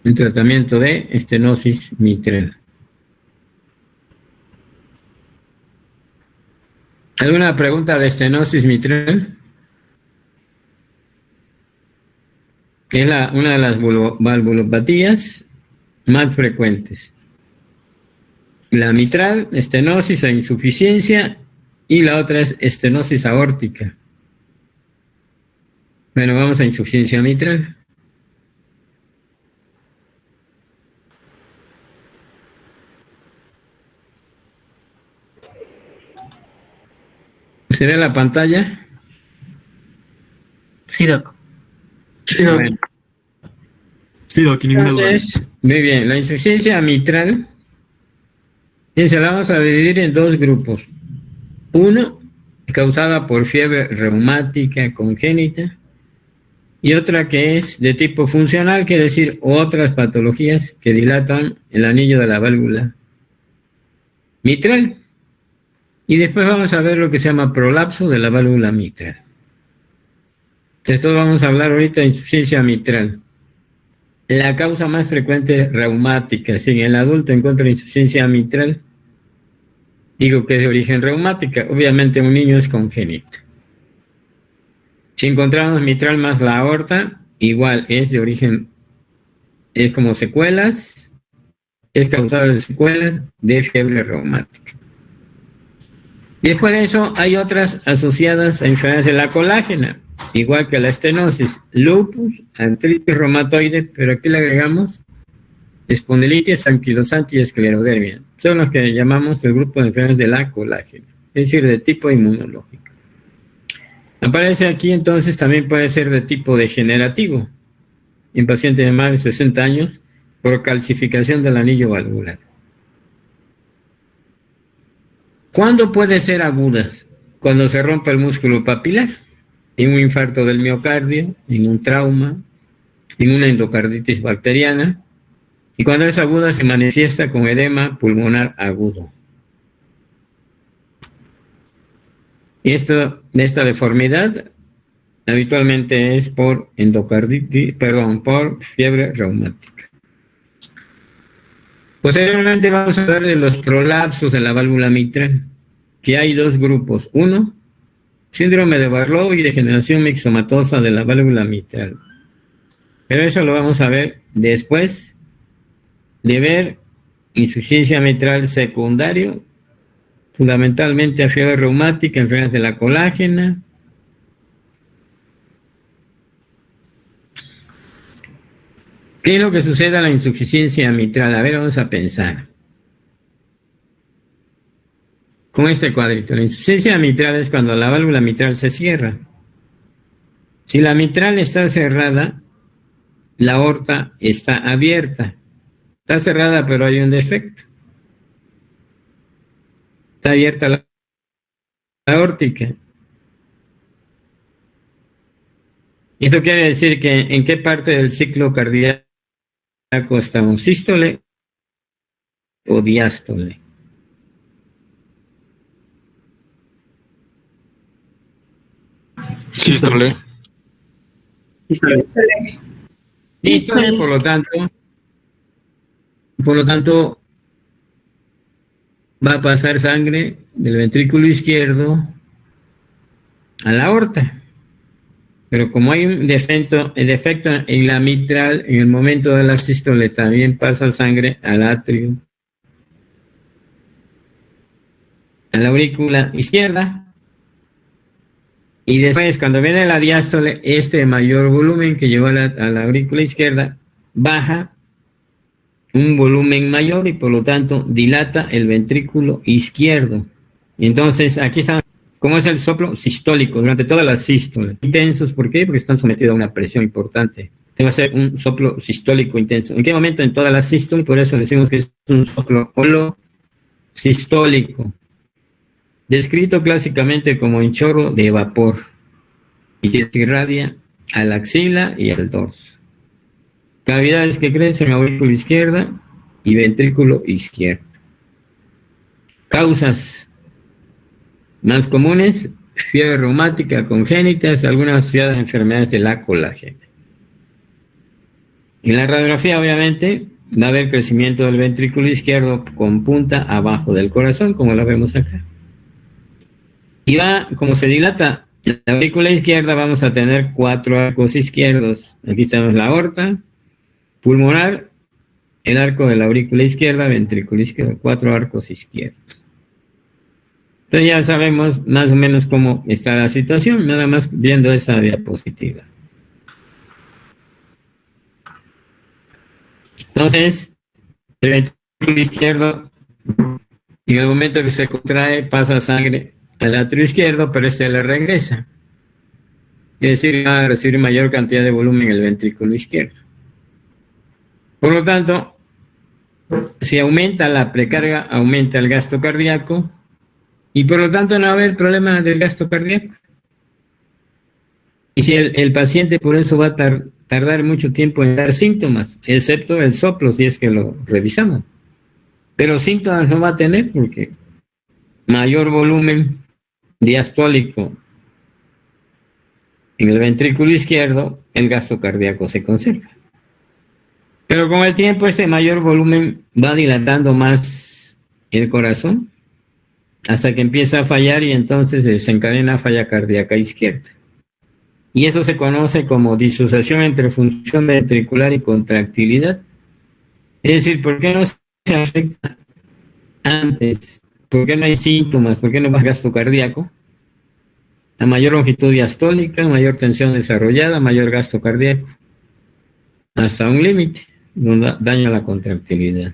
un tratamiento de estenosis mitral. ¿Alguna pregunta de estenosis mitral? Que es una de las valvulopatías más frecuentes. La mitral, estenosis e insuficiencia, y la otra es estenosis aórtica. Bueno, vamos a insuficiencia mitral. ¿Se ve la pantalla? Sí, Doc. Sí, Doc. Bueno. Sí, Doc, ninguna duda. Muy bien, la insuficiencia mitral, se la vamos a dividir en dos grupos. Uno, causada por fiebre reumática congénita, y otra que es de tipo funcional, quiere decir otras patologías que dilatan el anillo de la válvula mitral. Y después vamos a ver lo que se llama prolapso de la válvula mitral. Entonces vamos a hablar ahorita de insuficiencia mitral. La causa más frecuente es reumática. Si en el adulto encuentra insuficiencia mitral, digo que es de origen reumática. Obviamente un niño es congénito. Si encontramos mitral más la aorta, igual es de origen, es como secuelas, es causada de secuelas de fiebre reumática. Después de eso hay otras asociadas a enfermedades de la colágena, igual que la estenosis, lupus, artritis reumatoide, pero aquí le agregamos espondilitis anquilosante y esclerodermia. Son los que llamamos el grupo de enfermedades de la colágena, es decir, de tipo inmunológico. Aparece aquí entonces también puede ser de tipo degenerativo, en pacientes de más de 60 años, por calcificación del anillo valvular. ¿Cuándo puede ser aguda? Cuando se rompe el músculo papilar, en un infarto del miocardio, en un trauma, en una endocarditis bacteriana, y cuando es aguda se manifiesta con edema pulmonar agudo. Y esta deformidad habitualmente es por por fiebre reumática. Posteriormente vamos a hablar de los prolapsos de la válvula mitral, que hay dos grupos. Uno, síndrome de Barlow y degeneración mixomatosa de la válvula mitral. Pero eso lo vamos a ver después de ver insuficiencia mitral secundario, fundamentalmente a fiebre reumática, enfermedades de la colágena. ¿Qué es lo que sucede a la insuficiencia mitral? A ver, vamos a pensar. Con este cuadrito, la insuficiencia mitral es cuando la válvula mitral se cierra. Si la mitral está cerrada, la aorta está abierta. Está cerrada, pero hay un defecto. Está abierta la aórtica. Esto quiere decir que en qué parte del ciclo cardíaco estamos, sístole o diástole. Sístole. Sístole, por lo tanto, va a pasar sangre del ventrículo izquierdo a la aorta. Pero como hay un defecto en la mitral, en el momento de la sístole también pasa sangre al atrio, a la aurícula izquierda. Y después, cuando viene la diástole, este mayor volumen que llegó a la aurícula izquierda baja un volumen mayor y por lo tanto dilata el ventrículo izquierdo. Y entonces, aquí está, ¿cómo es el soplo sistólico durante toda la sístole? Intensos, ¿por qué? Porque están sometidos a una presión importante. Este va a ser un soplo sistólico intenso. ¿En qué momento? En toda la sístole, por eso decimos que es un soplo holosistólico, descrito clásicamente como un chorro de vapor y que se irradia a la axila y al dorso. Cavidades que crecen en la aurícula izquierda y ventrículo izquierdo. Causas más comunes: fiebre reumática congénita, algunas asociadas a enfermedades de la colágena. En la radiografía, obviamente, va a haber crecimiento del ventrículo izquierdo con punta abajo del corazón, como lo vemos acá. Y va, como se dilata la aurícula izquierda, vamos a tener 4 arcos izquierdos. Aquí tenemos la aorta pulmonar, el arco de la aurícula izquierda, ventrículo izquierdo, 4 arcos izquierdos. Entonces ya sabemos más o menos cómo está la situación, nada más viendo esa diapositiva. Entonces, el ventrículo izquierdo, en el momento que se contrae, pasa sangre al atrio izquierdo, pero este le regresa. Es decir, va a recibir mayor cantidad de volumen en el ventrículo izquierdo. Por lo tanto, si aumenta la precarga, aumenta el gasto cardíaco y por lo tanto no va a haber problema del gasto cardíaco. Y si el paciente por eso va a tardar mucho tiempo en dar síntomas, excepto el soplo, si es que lo revisamos. Pero síntomas no va a tener porque mayor volumen diastólico en el ventrículo izquierdo, el gasto cardíaco se conserva. Pero con el tiempo este mayor volumen va dilatando más el corazón hasta que empieza a fallar y entonces se desencadena falla cardíaca izquierda. Y eso se conoce como disociación entre función ventricular y contractilidad. Es decir, ¿por qué no se afecta antes? ¿Por qué no hay síntomas? ¿Por qué no hay gasto cardíaco? A mayor longitud diastólica, mayor tensión desarrollada, mayor gasto cardíaco. Hasta un límite, donde daña la contractilidad.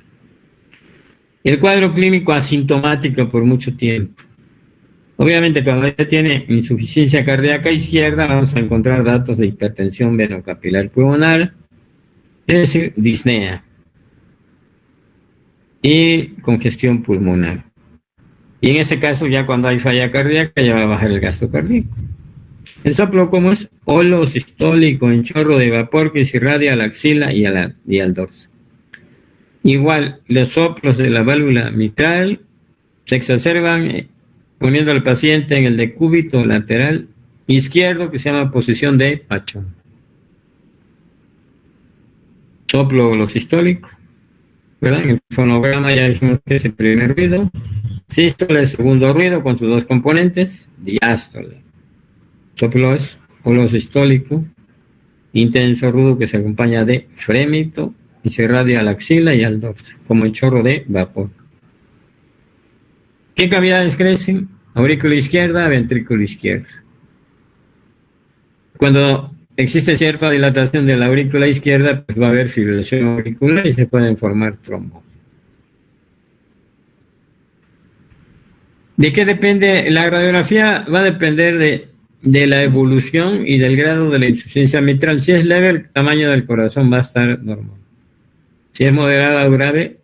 El cuadro clínico asintomático por mucho tiempo. Obviamente, cuando ella tiene insuficiencia cardíaca izquierda, vamos a encontrar datos de hipertensión venocapilar pulmonar, es decir, disnea y congestión pulmonar. Y en ese caso, ya cuando hay falla cardíaca, ya va a bajar el gasto cardíaco. El soplo, como es holosistólico en chorro de vapor que se irradia a la axila y al dorso. Igual, los soplos de la válvula mitral se exacerban poniendo al paciente en el decúbito lateral izquierdo, que se llama posición de pachón. Soplo holosistólico, ¿verdad? En el fonograma ya decimos que es el primer ruido. Sístole, el segundo ruido con sus dos componentes. Diástole. Soplo es holosistólico, intenso rudo que se acompaña de frémito y se irradia a la axila y al dorso, como el chorro de vapor. ¿Qué cavidades crecen? Aurícula izquierda, ventrículo izquierdo. Cuando existe cierta dilatación de la aurícula izquierda, pues va a haber fibrilación auricular y se pueden formar trombos. ¿De qué depende? La radiografía va a depender de la evolución y del grado de la insuficiencia mitral. Si es leve, el tamaño del corazón va a estar normal. Si es moderada o grave,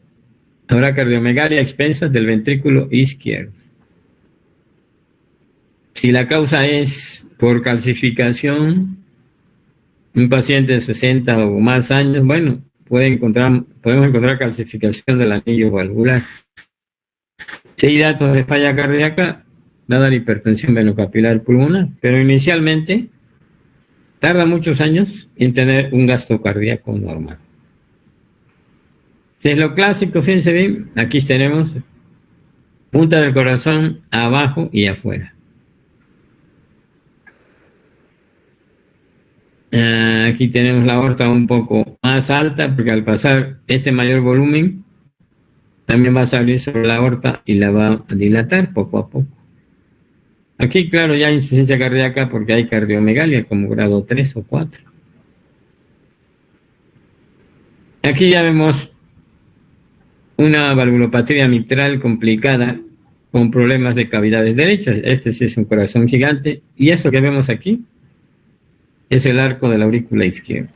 habrá cardiomegalia a expensas del ventrículo izquierdo. Si la causa es por calcificación, un paciente de 60 o más años, bueno, podemos encontrar calcificación del anillo valvular. Si hay datos de falla cardíaca, dada la hipertensión venocapilar pulmonar, pero inicialmente tarda muchos años en tener un gasto cardíaco normal. Si es lo clásico, fíjense bien, aquí tenemos punta del corazón abajo y afuera. Aquí tenemos la aorta un poco más alta porque al pasar este mayor volumen también va a salir sobre la aorta y la va a dilatar poco a poco. Aquí, claro, ya hay insuficiencia cardíaca porque hay cardiomegalia como grado 3 o 4. Aquí ya vemos una valvulopatía mitral complicada con problemas de cavidades derechas. Este sí es un corazón gigante y eso que vemos aquí es el arco de la aurícula izquierda.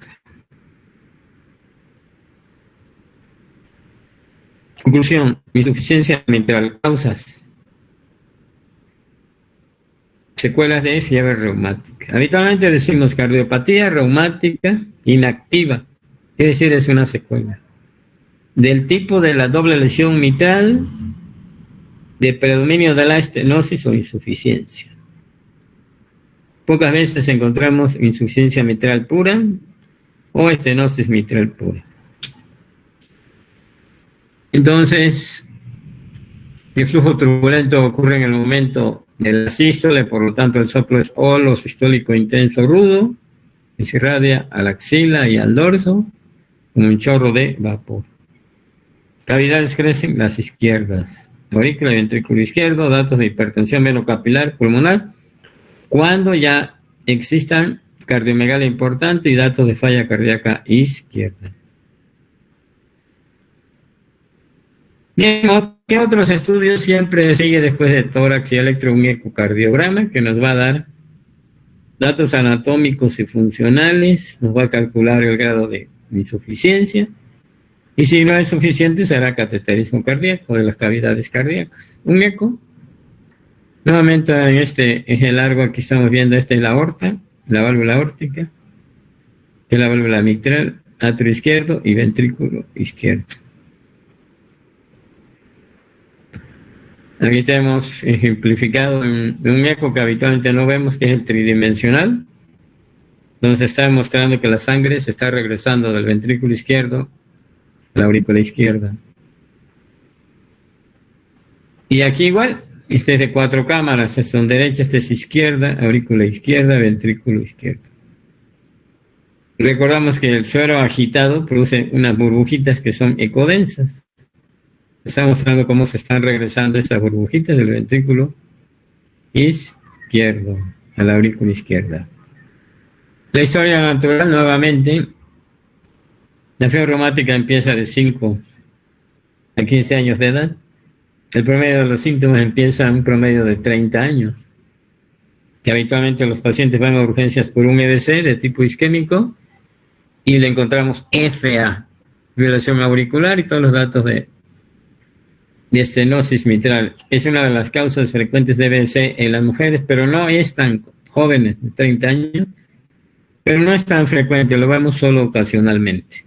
Conclusión, insuficiencia mitral, causas. Secuelas de fiebre reumática. Habitualmente decimos cardiopatía reumática inactiva, es decir, es una secuela. Del tipo de la doble lesión mitral, de predominio de la estenosis o insuficiencia. Pocas veces encontramos insuficiencia mitral pura, o estenosis mitral pura. Entonces, el flujo turbulento ocurre en el momento de la sístole, por lo tanto el soplo es holo sistólico intenso rudo, que se irradia a la axila y al dorso como un chorro de vapor. Cavidades crecen las izquierdas, aurícula y ventrículo izquierdo, datos de hipertensión venocapilar pulmonar, cuando ya existan cardiomegalia importante y datos de falla cardíaca izquierda. Bien, ¿qué otros estudios siempre sigue después de tórax y electro un ecocardiograma que nos va a dar datos anatómicos y funcionales, nos va a calcular el grado de insuficiencia y si no es suficiente será cateterismo cardíaco de las cavidades cardíacas. Un eco, nuevamente en este eje largo aquí estamos viendo la aorta, la válvula aórtica, que es la válvula mitral, atrio izquierdo y ventrículo izquierdo. Aquí tenemos ejemplificado en un eco que habitualmente no vemos, que es el tridimensional, donde se está demostrando que la sangre se está regresando del ventrículo izquierdo a la aurícula izquierda. Y aquí igual, este es de 4 cámaras, son derecha, este es izquierda, aurícula izquierda, ventrículo izquierdo. Recordamos que el suero agitado produce unas burbujitas que son ecodensas. Está mostrando cómo se están regresando estas burbujitas del ventrículo izquierdo a la aurícula izquierda. La historia natural, nuevamente, la fiebre reumática empieza de 5 a 15 años de edad. El promedio de los síntomas empieza a un promedio de 30 años, que habitualmente los pacientes van a urgencias por un EBC de tipo isquémico y le encontramos FA, violación auricular y todos los datos de estenosis mitral. Es una de las causas frecuentes de EBC en las mujeres, pero no es tan jóvenes, de 30 años, pero no es tan frecuente, lo vemos solo ocasionalmente.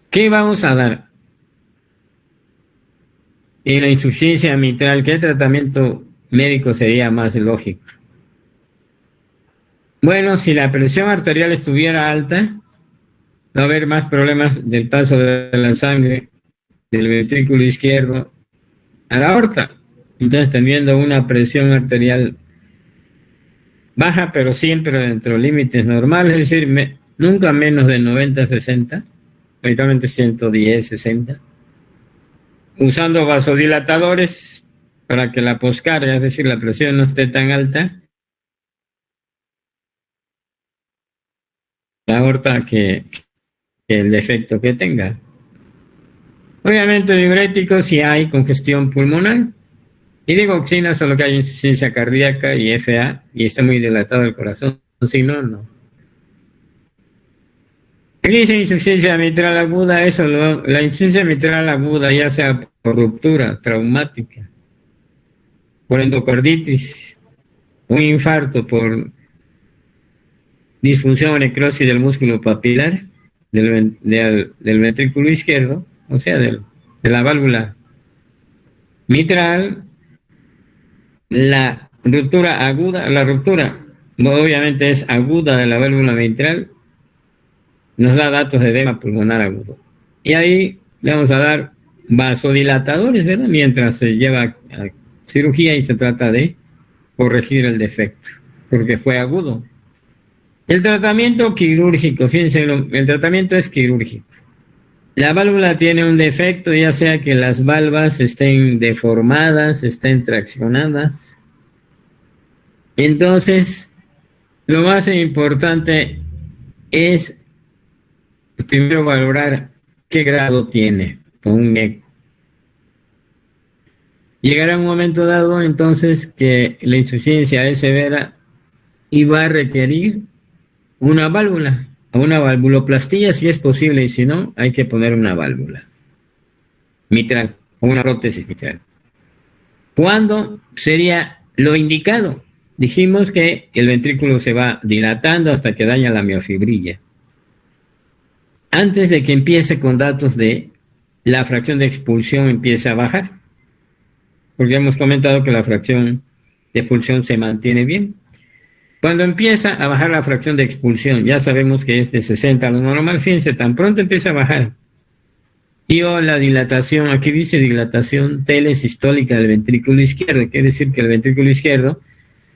¿Qué vamos a dar? En la insuficiencia mitral, ¿qué tratamiento médico sería más lógico? Bueno, si la presión arterial estuviera alta, va a haber más problemas del paso de la sangre del ventrículo izquierdo a la aorta. Entonces, teniendo una presión arterial baja, pero siempre dentro de límites normales, es decir, nunca menos de 90-60, habitualmente 110-60, usando vasodilatadores para que la poscarga, es decir, la presión no esté tan alta, la aorta que el defecto que tenga. Obviamente diuréticos si hay congestión pulmonar, y digoxina solo que hay insuficiencia cardíaca y FA y está muy dilatado el corazón, si no, no. Aquí dice insuficiencia mitral aguda, la insuficiencia mitral aguda ya sea por ruptura traumática, por endocarditis, un infarto por disfunción o necrosis del músculo papilar del ventrículo izquierdo, o sea, de la válvula mitral, la ruptura aguda, la ruptura obviamente es aguda de la válvula mitral, nos da datos de edema pulmonar agudo. Y ahí le vamos a dar vasodilatadores, ¿verdad? Mientras se lleva a cirugía y se trata de corregir el defecto, porque fue agudo. El tratamiento quirúrgico, fíjense, el tratamiento es quirúrgico. La válvula tiene un defecto, ya sea que las valvas estén deformadas, estén traccionadas. Entonces, lo más importante es primero valorar qué grado tiene con un eco. Llegará un momento dado entonces que la insuficiencia es severa y va a requerir una válvula, o una valvuloplastía si es posible, y si no, hay que poner una válvula mitral o una prótesis mitral. ¿Cuándo sería lo indicado? Dijimos que el ventrículo se va dilatando hasta que daña la miofibrilla. Antes de que empiece con datos de la fracción de expulsión empiece a bajar, porque hemos comentado que la fracción de expulsión se mantiene bien. Cuando empieza a bajar la fracción de expulsión, ya sabemos que es de 60 a lo normal, fíjense, tan pronto empieza a bajar. Y o la dilatación, aquí dice dilatación telesistólica del ventrículo izquierdo, quiere decir que el ventrículo izquierdo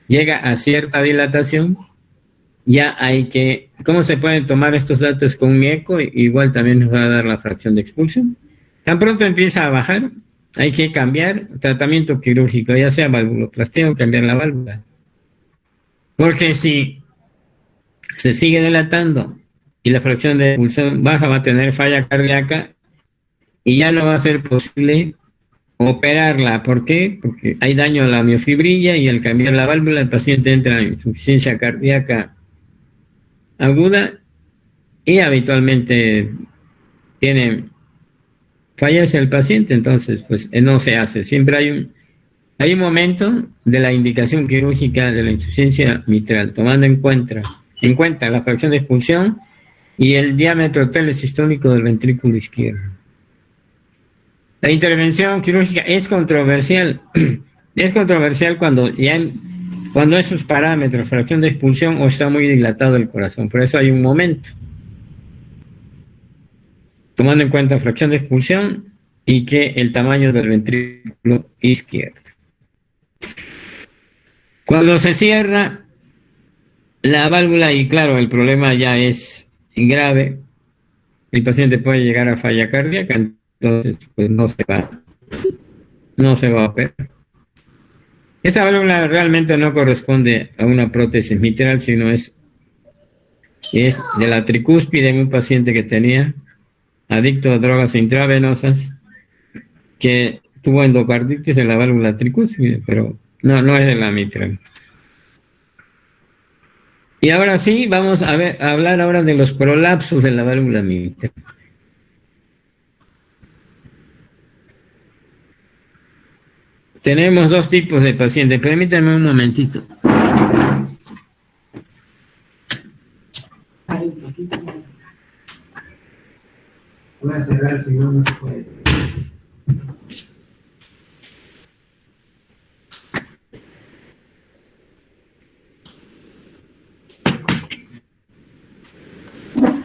llega a cierta dilatación. Ya hay que, ¿cómo se pueden tomar estos datos con un eco? Igual también nos va a dar la fracción de expulsión. Tan pronto empieza a bajar, hay que cambiar tratamiento quirúrgico, ya sea valvuloplastia o cambiar la válvula. Porque si se sigue dilatando y la fracción de expulsión baja, va a tener falla cardíaca y ya no va a ser posible operarla. ¿Por qué? Porque hay daño a la miofibrilla y al cambiar la válvula el paciente entra en insuficiencia cardíaca aguda y habitualmente fallece el paciente. Entonces pues no se hace. Siempre hay un momento de la indicación quirúrgica de la insuficiencia mitral, tomando en cuenta la fracción de expulsión y el diámetro telesistólico del ventrículo izquierdo. La intervención quirúrgica es controversial. Es controversial cuando esos parámetros, fracción de expulsión o está muy dilatado el corazón. Por eso hay un momento. Tomando en cuenta fracción de expulsión y que el tamaño del ventrículo izquierdo. Cuando se cierra la válvula y claro, el problema ya es grave, el paciente puede llegar a falla cardíaca, entonces pues no se va a operar. Esa válvula realmente no corresponde a una prótesis mitral, sino es de la tricúspide en un paciente que tenía adicto a drogas intravenosas, que tuvo endocarditis de la válvula tricúspide, pero no es de la mitral. Y ahora sí, vamos a hablar ahora de los prolapsos de la válvula mitral. Tenemos dos tipos de pacientes. Permítanme un momentito. Voy a cerrar, si no se puede.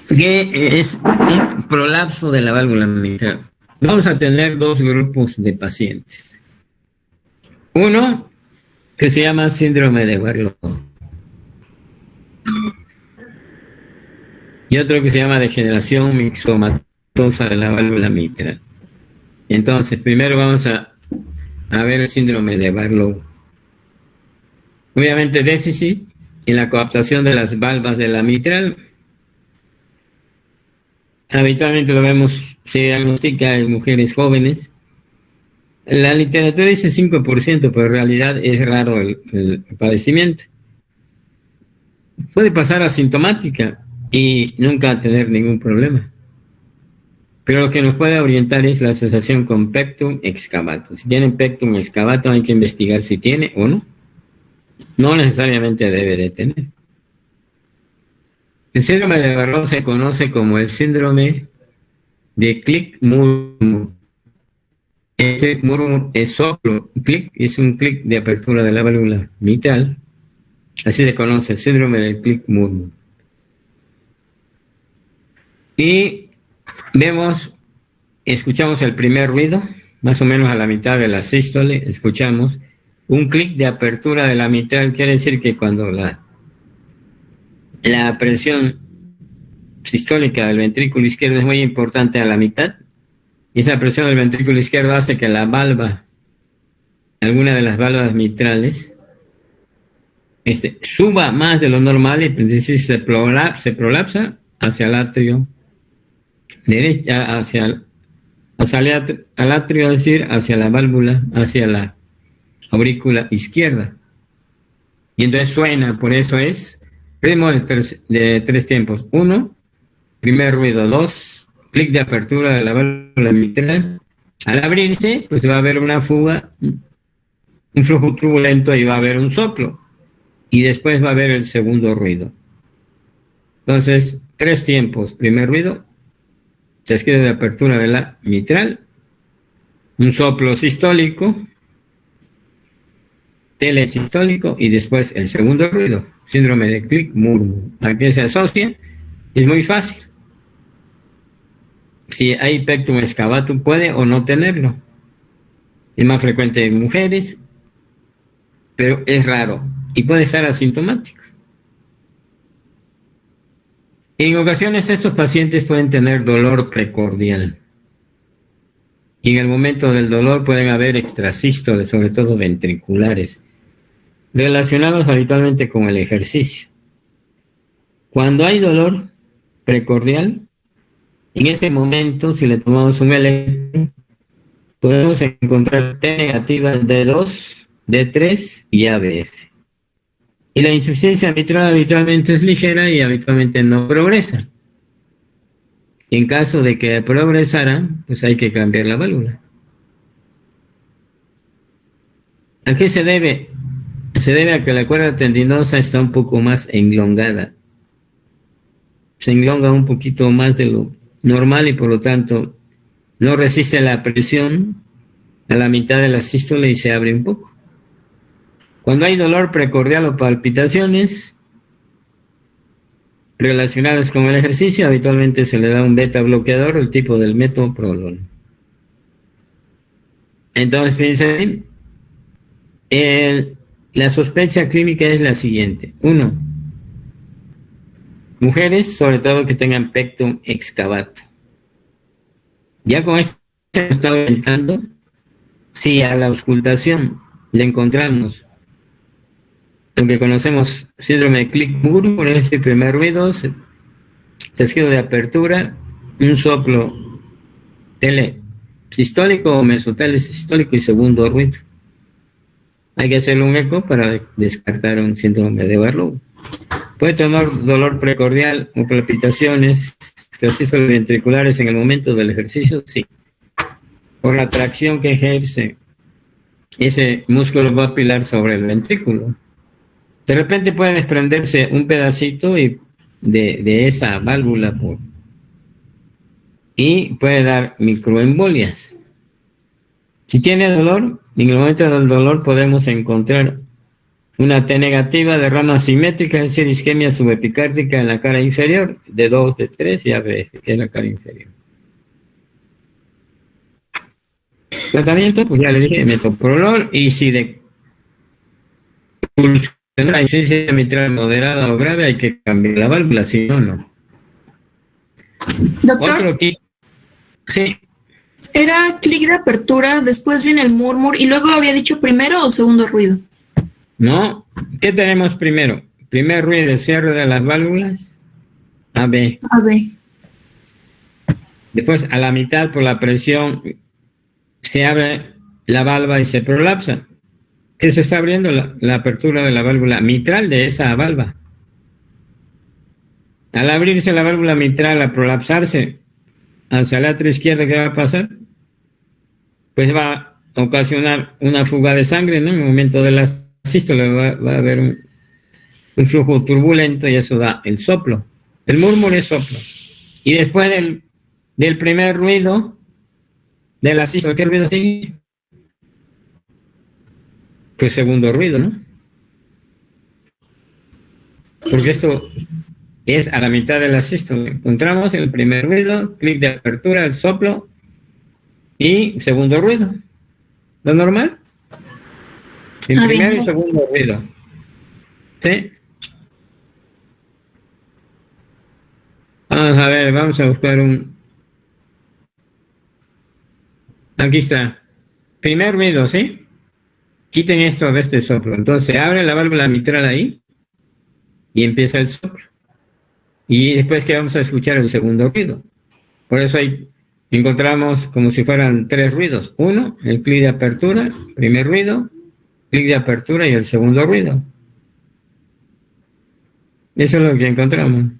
¿Qué es un prolapso de la válvula mitral? Vamos a tener dos grupos de pacientes. Uno que se llama síndrome de Barlow y otro que se llama degeneración mixomatosa de la válvula mitral. Entonces, primero vamos a ver el síndrome de Barlow. Obviamente déficit en la coaptación de las valvas de la mitral. Habitualmente lo vemos, se diagnostica en mujeres jóvenes. La literatura dice 5%, pero en realidad es raro el padecimiento. Puede pasar asintomática y nunca tener ningún problema. Pero lo que nos puede orientar es la asociación con pectum excavatum. Si tienen pectum excavatum hay que investigar si tiene o no. No necesariamente debe de tener. El síndrome de Barlow se conoce como el síndrome de Click-Murmur. Ese murmur es soplo, clic, es un clic de apertura de la válvula mitral. Así se conoce el síndrome del Click-Murmur. Y escuchamos el primer ruido, más o menos a la mitad de la sístole, escuchamos un clic de apertura de la mitral. Quiere decir que cuando la presión sistólica del ventrículo izquierdo es muy importante a la mitad, y esa presión del ventrículo izquierdo hace que la valva, alguna de las valvas mitrales, suba más de lo normal y entonces se prolapsa hacia el atrio derecha, hacia al atrio, es decir, hacia la válvula, hacia la aurícula izquierda. Y entonces suena, por eso es ritmo de tres tiempos. 1, primer ruido. 2, clic de apertura de la válvula mitral. Al abrirse, pues va a haber una fuga, un flujo turbulento y va a haber un soplo. Y después va a haber el segundo ruido. Entonces, 3 tiempos. Primer ruido, chasquido de apertura de la mitral, un soplo sistólico, telesistólico y después el segundo ruido, síndrome de Click-Murmur. ¿A qué se asocia? Es muy fácil. Si hay pectum excavatum, puede o no tenerlo. Es más frecuente en mujeres, pero es raro y puede estar asintomático. En ocasiones estos pacientes pueden tener dolor precordial. Y en el momento del dolor pueden haber extrasístoles, sobre todo ventriculares, relacionados habitualmente con el ejercicio. Cuando hay dolor precordial, en ese momento, si le tomamos un electro, podemos encontrar T negativa en D2, D3 y ABF. Y la insuficiencia mitral habitualmente es ligera y habitualmente no progresa. En caso de que progresara, pues hay que cambiar la válvula. ¿A qué se debe? Se debe a que la cuerda tendinosa está un poco más enlongada. Se enlonga un poquito más de lo normal y por lo tanto no resiste la presión a la mitad de la sístole y se abre un poco. Cuando hay dolor precordial o palpitaciones relacionadas con el ejercicio, habitualmente se le da un beta bloqueador del tipo del metoprolol. Entonces, fíjense, la sospecha clínica es la siguiente. 1. Mujeres, sobre todo que tengan pectum excavatum. Ya con esto está orientando, si a la auscultación le encontramos lo que conocemos síndrome de Click-Murmur, es el primer ruido, sesquido de apertura, un soplo telesistólico o mesotelesistólico y segundo ruido. Hay que hacerle un eco para descartar un síndrome de Barlow. Puede tener dolor precordial o palpitaciones, extrasístoles ventriculares en el momento del ejercicio, sí. Por la tracción que ejerce ese músculo papilar sobre el ventrículo. De repente puede desprenderse un pedacito de esa válvula y puede dar microembolias. Si tiene dolor, en el momento del dolor podemos encontrar una T negativa de rama simétrica, es decir, isquemia subepicárdica en la cara inferior, de 2, de 3 y ABF, que es la cara inferior. Tratamiento, pues ya le dije, metoprolol, y si de la insuficiencia mitral moderada o grave hay que cambiar la válvula, si no, no. Doctor, Otro tipo, sí. era clic de apertura, después viene el murmur y luego había dicho primero o segundo ruido. No, ¿qué tenemos primero? Primer ruido de cierre de las válvulas, AB. AB. Después a la mitad por la presión se abre la válvula y se prolapsa. ¿Qué se está abriendo? La apertura de la válvula mitral de esa válvula. Al abrirse la válvula mitral, a prolapsarse hacia el atrio izquierdo, ¿qué va a pasar? Pues va a ocasionar una fuga de sangre, ¿no? En el momento de la sístole va a haber un flujo turbulento y eso da el soplo. El murmur es soplo. Y después del primer ruido de la sístole, ¿qué ruido sigue? Pues segundo ruido, ¿no? Porque esto es a la mitad de la sístole. Encontramos el primer ruido, clic de apertura, el soplo y segundo ruido. ¿Lo normal? El primer y segundo ruido. ¿Sí? Vamos a ver, vamos a buscar Aquí está. Primer ruido, ¿sí? Quiten esto de este soplo. Entonces abre la válvula mitral ahí y empieza el soplo. Y después que vamos a escuchar el segundo ruido. Por eso ahí encontramos como si fueran 3 ruidos. 1, el clic de apertura, primer ruido, clic de apertura y el segundo ruido. Eso es lo que encontramos.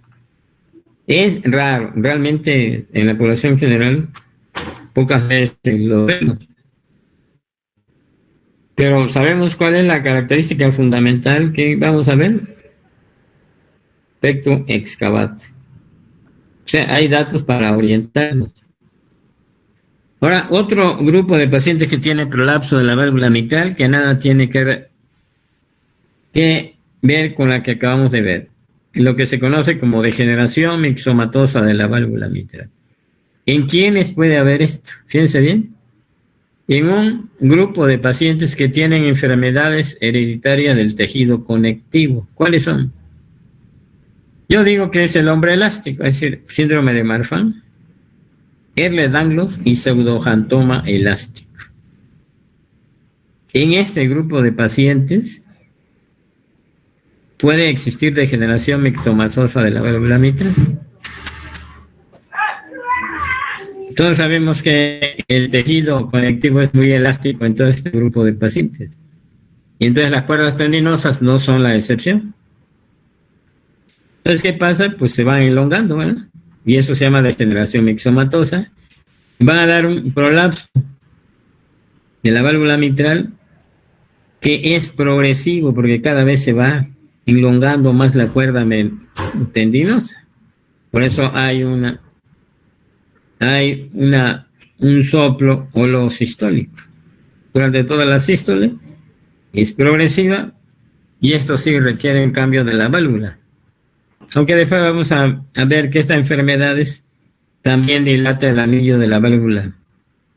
Es raro, realmente en la población general pocas veces lo vemos. Pero sabemos cuál es la característica fundamental que vamos a ver. Pectum excavatum. O sea, hay datos para orientarnos. Ahora, otro grupo de pacientes que tiene prolapso de la válvula mitral, que nada tiene que ver que ver con la que acabamos de ver, lo que se conoce como degeneración mixomatosa de la válvula mitral. ¿En quiénes puede haber esto? Fíjense bien. En un grupo de pacientes que tienen enfermedades hereditarias del tejido conectivo. ¿Cuáles son? Yo digo que es el hombre elástico, es decir, síndrome de Marfan, Ehlers-Danlos y pseudoxanteoma elástico. En este grupo de pacientes puede existir degeneración mixomatosa de la válvula mitral. Todos sabemos que el tejido conectivo es muy elástico en todo este grupo de pacientes. Y entonces las cuerdas tendinosas no son la excepción. Entonces, ¿qué pasa? Pues se van elongando, ¿verdad? Y eso se llama degeneración mixomatosa. Van a dar un prolapso de la válvula mitral que es progresivo porque cada vez se va elongando más la cuerda tendinosa. Por eso hay un soplo holosistólico. Durante toda la sístole es progresiva y esto sí requiere un cambio de la válvula. Aunque después vamos a ver que esta enfermedad también dilata el anillo de la válvula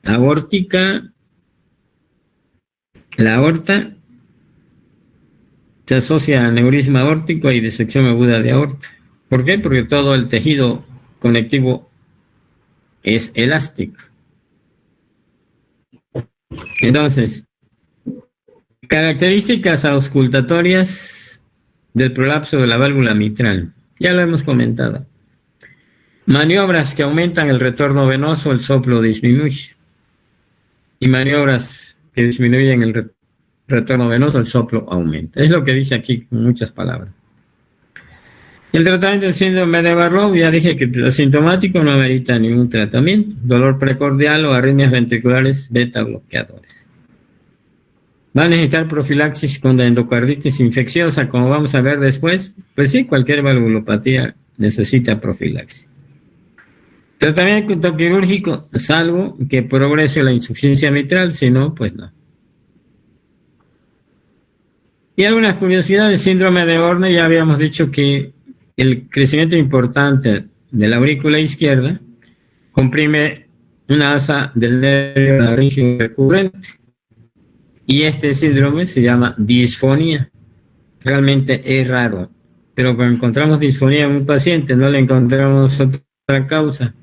aórtica. La aorta se asocia a aneurisma aórtico y disección aguda de aorta. ¿Por qué? Porque todo el tejido conectivo es elástico. Entonces, características auscultatorias del prolapso de la válvula mitral. Ya lo hemos comentado. Maniobras que aumentan el retorno venoso, el soplo disminuye. Y maniobras que disminuyen el retorno venoso, el soplo aumenta. Es lo que dice aquí con muchas palabras. El tratamiento del síndrome de Barlow, ya dije que es asintomático, no amerita ningún tratamiento. Dolor precordial o arritmias ventriculares beta bloqueadores. ¿Va a necesitar profilaxis contra endocarditis infecciosa, como vamos a ver después? Pues sí, cualquier valvulopatía necesita profilaxis. Tratamiento quirúrgico, salvo que progrese la insuficiencia mitral, si no, pues no. Y algunas curiosidades, síndrome de Horner, ya habíamos dicho que el crecimiento importante de la aurícula izquierda comprime una asa del nervio laríngeo recurrente. Y este síndrome se llama disfonía. Realmente es raro, pero cuando encontramos disfonía en un paciente no le encontramos otra causa.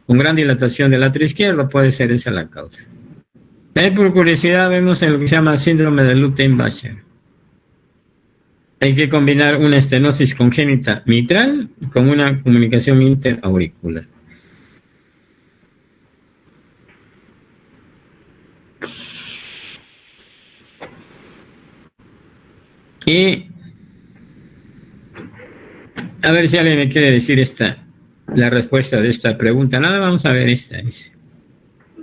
Con gran dilatación del atrio izquierdo puede ser esa la causa. Ahí por curiosidad vemos en lo que se llama síndrome de Lutten-Bacher. Hay que combinar una estenosis congénita mitral con una comunicación interauricular. Y a ver si alguien me quiere decir la respuesta de esta pregunta. Nada, vamos a ver esta. Dice: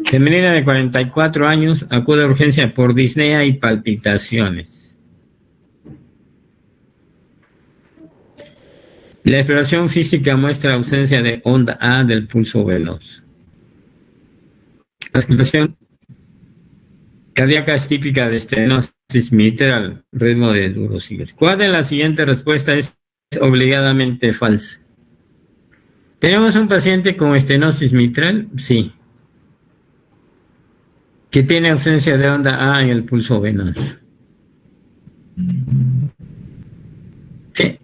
femenina de 44 años acude a urgencia por disnea y palpitaciones. La exploración física muestra ausencia de onda A del pulso venoso. La exploración cardíaca es típica de estenosis mitral, ritmo de Durosíger. ¿Cuál de las siguientes respuestas es obligadamente falsa? ¿Tenemos un paciente con estenosis mitral? Sí. Que tiene ausencia de onda A en el pulso venoso. Sí.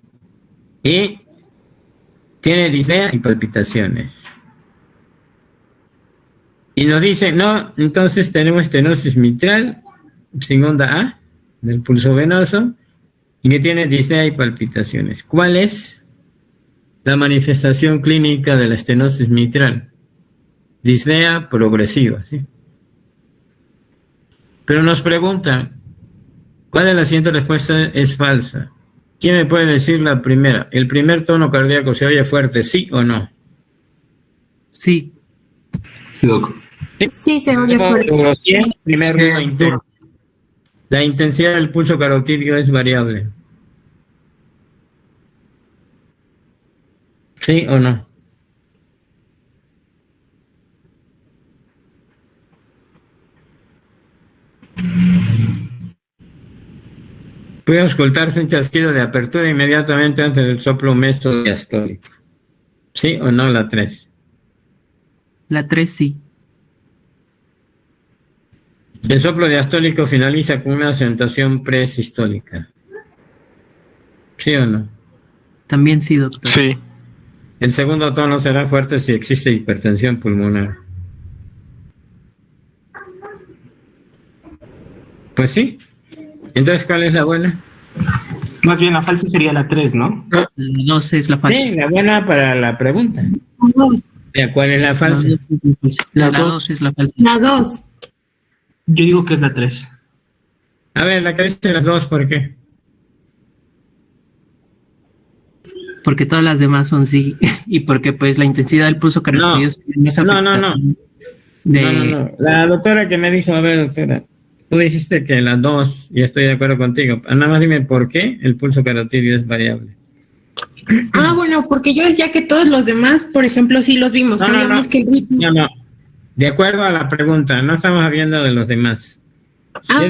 Y tiene disnea y palpitaciones. Y nos dice, no, entonces tenemos estenosis mitral sin onda A del pulso venoso y que tiene disnea y palpitaciones. ¿Cuál es la manifestación clínica de la estenosis mitral? Disnea progresiva, ¿sí? Pero nos preguntan, ¿cuál de las siguientes respuestas es falsa? ¿Quién me puede decir la primera? ¿El primer tono cardíaco se oye fuerte, sí o no? Sí. Sí, doc. Sí, se oye fuerte. Primer ruido intenso. La intensidad del pulso carotídeo es variable. ¿Sí o no? Puede auscultarse un chasquido de apertura inmediatamente antes del soplo mesodiastólico. ¿Sí o no la 3? La 3 sí. El soplo diastólico finaliza con una asentación presistólica. ¿Sí o no? También sí, doctor. Sí. El segundo tono será fuerte si existe hipertensión pulmonar. Pues sí. Entonces, ¿cuál es la buena? Más bien la falsa sería la 3, ¿no? La 2 es la falsa. Sí, la buena para la pregunta. ¿Cuál es la falsa? La 2 es la falsa. La 2. Yo digo que es la 3. A ver, la que dice las 2, ¿por qué? Porque todas las demás son sí. Y porque pues la intensidad del pulso carotídeo es más afectación No. La doctora que me dijo, a ver, doctora, tú dijiste que la 2, y estoy de acuerdo contigo. Nada más dime por qué el pulso carotídeo es variable. Bueno, porque yo decía que todos los demás, por ejemplo, sí los vimos. Sabíamos que el ritmo... No. De acuerdo a la pregunta, no estamos hablando de los demás.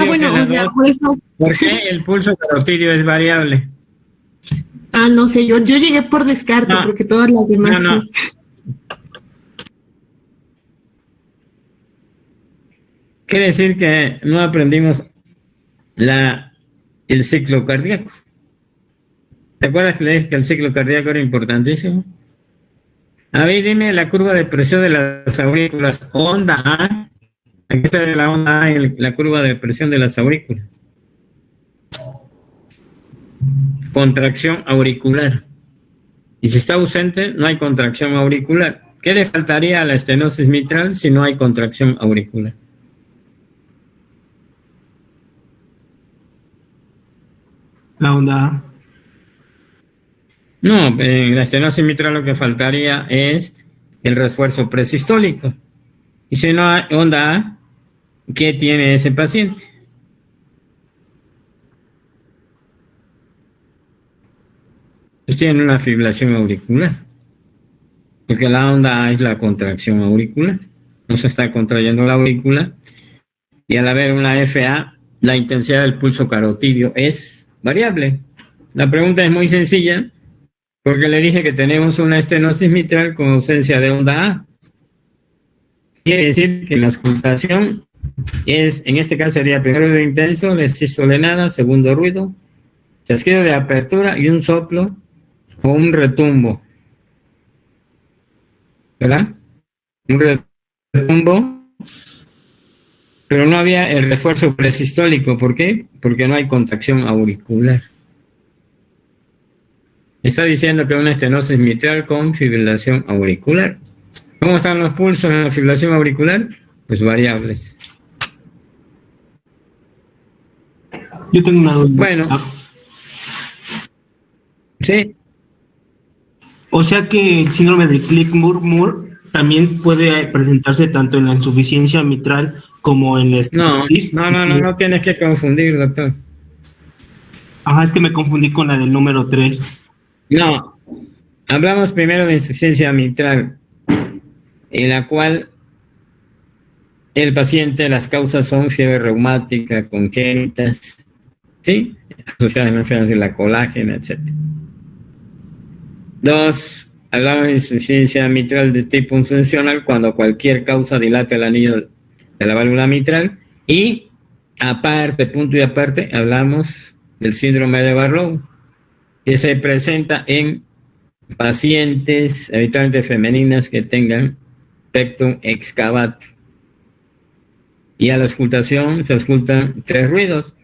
Bueno, o sea, por eso... ¿Por qué el pulso carotídeo es variable? No sé, yo llegué por descarte, porque todas las demás sí. Quiere decir que no aprendimos el ciclo cardíaco. ¿Te acuerdas que le dije que el ciclo cardíaco era importantísimo? A ver, dime la curva de presión de las aurículas, onda A. Aquí está la onda A y la curva de presión de las aurículas. Contracción auricular. Y si está ausente, no hay contracción auricular. ¿Qué le faltaría a la estenosis mitral si no hay contracción auricular? La onda A. No, en la estenosis mitral lo que faltaría es el refuerzo presistólico. Y si no hay onda A, ¿qué tiene ese paciente? Pues tiene una fibrilación auricular. Porque la onda A es la contracción auricular. No se está contrayendo la aurícula. Y al haber una FA, la intensidad del pulso carotídeo es variable. La pregunta es muy sencilla. Porque le dije que tenemos una estenosis mitral con ausencia de onda A. Quiere decir que la auscultación es, en este caso sería primero ruido intenso, sistolenada, segundo ruido, chasquido de apertura y un soplo o un retumbo. ¿Verdad? Un retumbo, pero no había el refuerzo presistólico. ¿Por qué? Porque no hay contracción auricular. Está diciendo que una estenosis mitral con fibrilación auricular. ¿Cómo están los pulsos en la fibrilación auricular? Pues variables. Yo tengo una duda. Bueno. Sí. O sea que el síndrome de Klick-Moore también puede presentarse tanto en la insuficiencia mitral como en la estenosis. No tienes que confundir, doctor. Ajá, es que me confundí con la del número 3. No, hablamos primero de insuficiencia mitral, en la cual el paciente, las causas son fiebre reumática, congénitas, ¿sí? Asociadas a enfermedades de la colágena, etc. 2, hablamos de insuficiencia mitral de tipo funcional cuando cualquier causa dilata el anillo de la válvula mitral. Y aparte, punto y aparte, hablamos del síndrome de Barlow, que se presenta en pacientes habitualmente femeninas que tengan pectum excavatum. Y a la auscultación se auscultan 3 ruidos,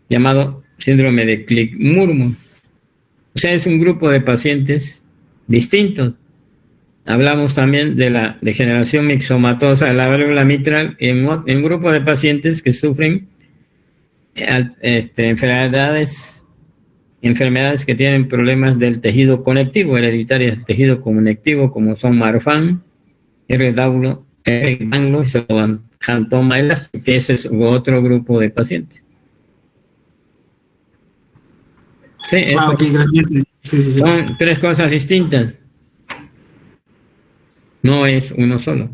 llamado síndrome de Klick-Moore. O sea, es un grupo de pacientes distintos. Hablamos también de la degeneración mixomatosa de la válvula mitral en un grupo de pacientes que sufren enfermedades que tienen problemas del tejido conectivo, hereditarias del tejido conectivo, como son Marfan, R-Ganglio y Xanthoma elástico, que ese es otro grupo de pacientes. Sí, ok, gracias. Sí. Son 3 cosas distintas. No es uno solo.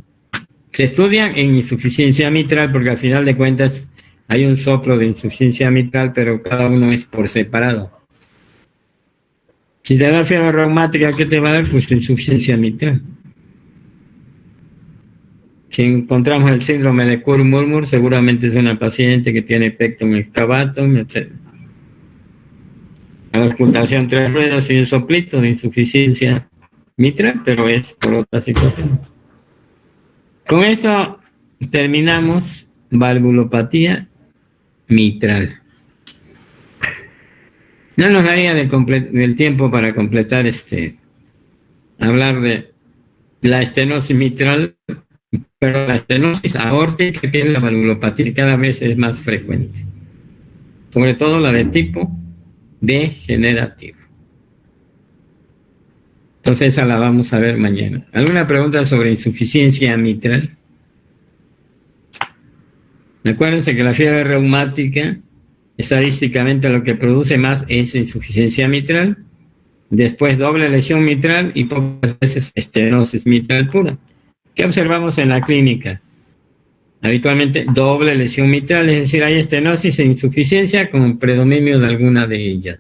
Se estudian en insuficiencia mitral porque al final de cuentas hay un soplo de insuficiencia mitral, pero cada uno es por separado. Si te da fiebre reumática, ¿qué te va a dar? Pues insuficiencia mitral. Si encontramos el síndrome de Kurr-Murmur, seguramente es una paciente que tiene pectum excavatum, etc. La auscultación 3 ruedas y un soplito de insuficiencia mitral, pero es por otra situación. Con esto terminamos valvulopatía mitral. No nos daría del tiempo para completar hablar de la estenosis mitral, pero la estenosis aórtica, que tiene la valvulopatía, cada vez es más frecuente, sobre todo la de tipo degenerativo. Entonces esa la vamos a ver mañana. ¿Alguna pregunta sobre insuficiencia mitral? Acuérdense que la fiebre reumática, estadísticamente lo que produce más es insuficiencia mitral, después doble lesión mitral y pocas veces estenosis mitral pura. ¿Qué observamos en la clínica? Habitualmente doble lesión mitral, es decir, hay estenosis e insuficiencia con predominio de alguna de ellas.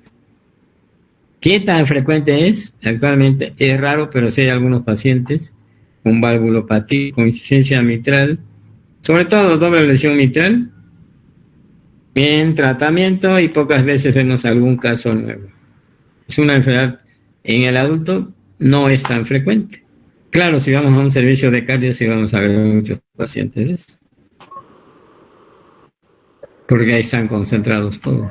¿Qué tan frecuente es? Actualmente es raro, pero sí hay algunos pacientes con valvulopatía, con insuficiencia mitral, sobre todo doble lesión mitral, en tratamiento, y pocas veces vemos algún caso nuevo. Es una enfermedad en el adulto, no es tan frecuente. Claro, si vamos a un servicio de cardio, sí vamos a ver muchos pacientes, porque ahí están concentrados todos.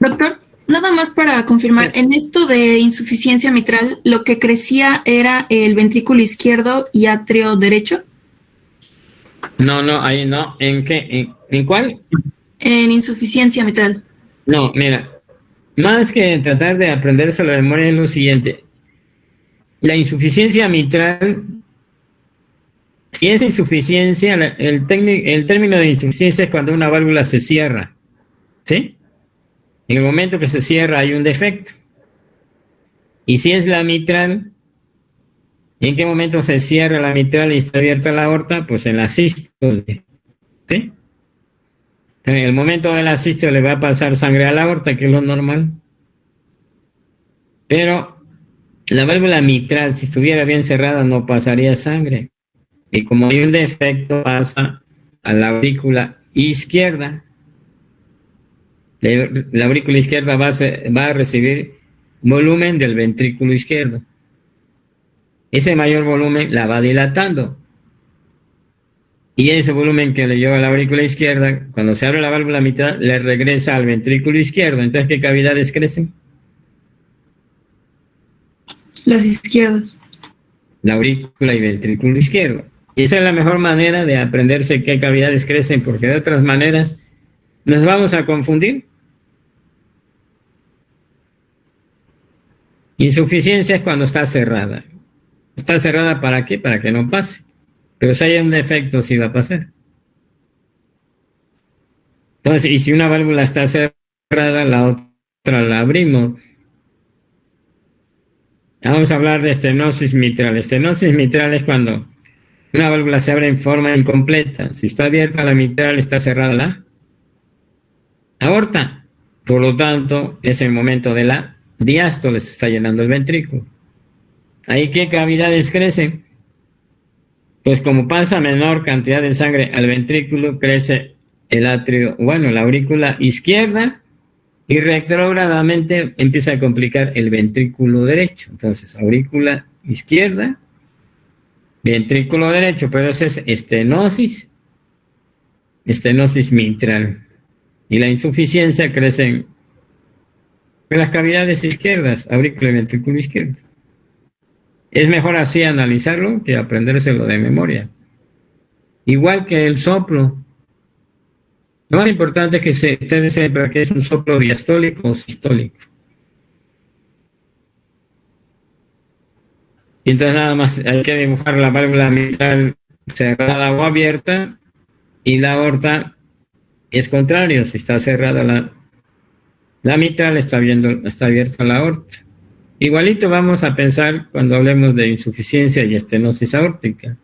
Doctor, nada más para confirmar, en esto de insuficiencia mitral, lo que crecía era el ventrículo izquierdo y atrio derecho. No, ahí no. ¿En qué? ¿En cuál? En insuficiencia mitral. No, mira, más que tratar de aprenderse la memoria es lo siguiente. La insuficiencia mitral, si es insuficiencia, el término de insuficiencia es cuando una válvula se cierra, ¿sí? En el momento que se cierra hay un defecto. Y si es la mitral, ¿en qué momento se cierra la mitral y está abierta la aorta? Pues en la sístole, ¿sí? En el momento de la sístole le va a pasar sangre a la aorta, que es lo normal. Pero la válvula mitral, si estuviera bien cerrada, no pasaría sangre. Y como hay un defecto, pasa a la aurícula izquierda. La aurícula izquierda va a recibir volumen del ventrículo izquierdo. Ese mayor volumen la va dilatando. Y ese volumen que le lleva a la aurícula izquierda, cuando se abre la válvula mitral, le regresa al ventrículo izquierdo. Entonces, ¿qué cavidades crecen? Las izquierdas. La aurícula y ventrículo izquierdo. Y esa es la mejor manera de aprenderse qué cavidades crecen, porque de otras maneras nos vamos a confundir. Insuficiencia es cuando está cerrada. ¿Está cerrada para qué? Para que no pase. Pero si hay un defecto, sí va a pasar. Entonces, y si una válvula está cerrada, la otra la abrimos. Vamos a hablar de estenosis mitral. Estenosis mitral es cuando una válvula se abre en forma incompleta. Si está abierta la mitral, está cerrada la aorta. Por lo tanto, es el momento de la diástole, se está llenando el ventrículo. ¿Ahí qué cavidades crecen? Pues como pasa menor cantidad de sangre al ventrículo, crece el atrio, la aurícula izquierda, y retrógradamente empieza a complicar el ventrículo derecho. Entonces, aurícula izquierda, ventrículo derecho, pero esa es estenosis mitral. Y la insuficiencia crece en las cavidades izquierdas, aurícula y ventrículo izquierdo. Es mejor así analizarlo que aprendérselo de memoria. Igual que el soplo. Lo más importante es que ustedes sepan que es un soplo diastólico o sistólico. Y entonces nada más hay que dibujar la válvula mitral cerrada o abierta, y la aorta es contrario. Si está cerrada la mitral, está abierta la aorta. Igualito vamos a pensar cuando hablemos de insuficiencia y estenosis aórtica.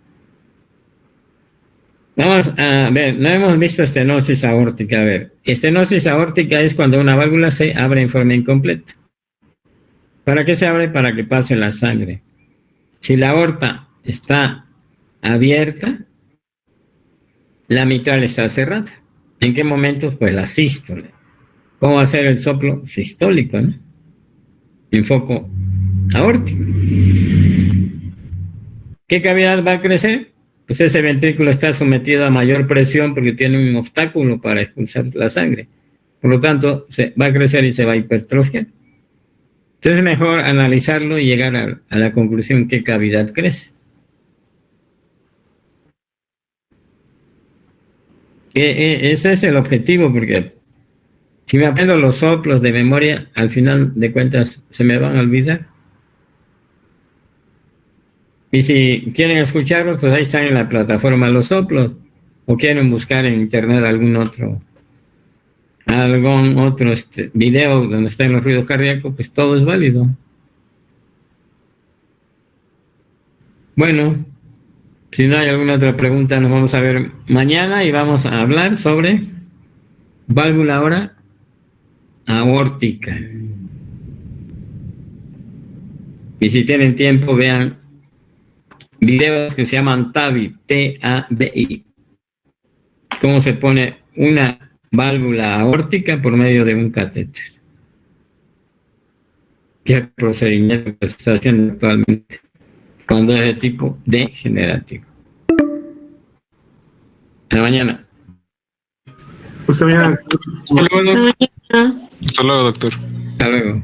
Vamos a ver, no hemos visto estenosis aórtica. A ver, estenosis aórtica es cuando una válvula se abre en forma incompleta. ¿Para qué se abre? Para que pase la sangre. Si la aorta está abierta, la mitral está cerrada. ¿En qué momentos? Pues la sístole. ¿Cómo hacer el soplo sistólico, no? En foco aórtico. ¿Qué cavidad va a crecer? Pues ese ventrículo está sometido a mayor presión porque tiene un obstáculo para expulsar la sangre. Por lo tanto, se va a crecer y se va a hipertrofiar. Entonces es mejor analizarlo y llegar a la conclusión qué cavidad crece. Ese es el objetivo, porque si me aprendo los soplos de memoria, al final de cuentas se me van a olvidar. Y si quieren escucharlos, pues ahí están en la plataforma los soplos, o quieren buscar en internet algún otro video donde estén los ruidos cardíacos, pues todo es válido. Bueno, si no hay alguna otra pregunta, nos vamos a ver mañana y vamos a hablar sobre válvula ahora aórtica. Y si tienen tiempo, vean videos que se llaman TAVI, T-A-V-I. Cómo se pone una válvula aórtica por medio de un catéter. ¿Qué es el procedimiento que se está haciendo actualmente cuando es de tipo degenerativo? Hasta mañana. Hasta mañana. Hasta luego, doctor. Hasta luego.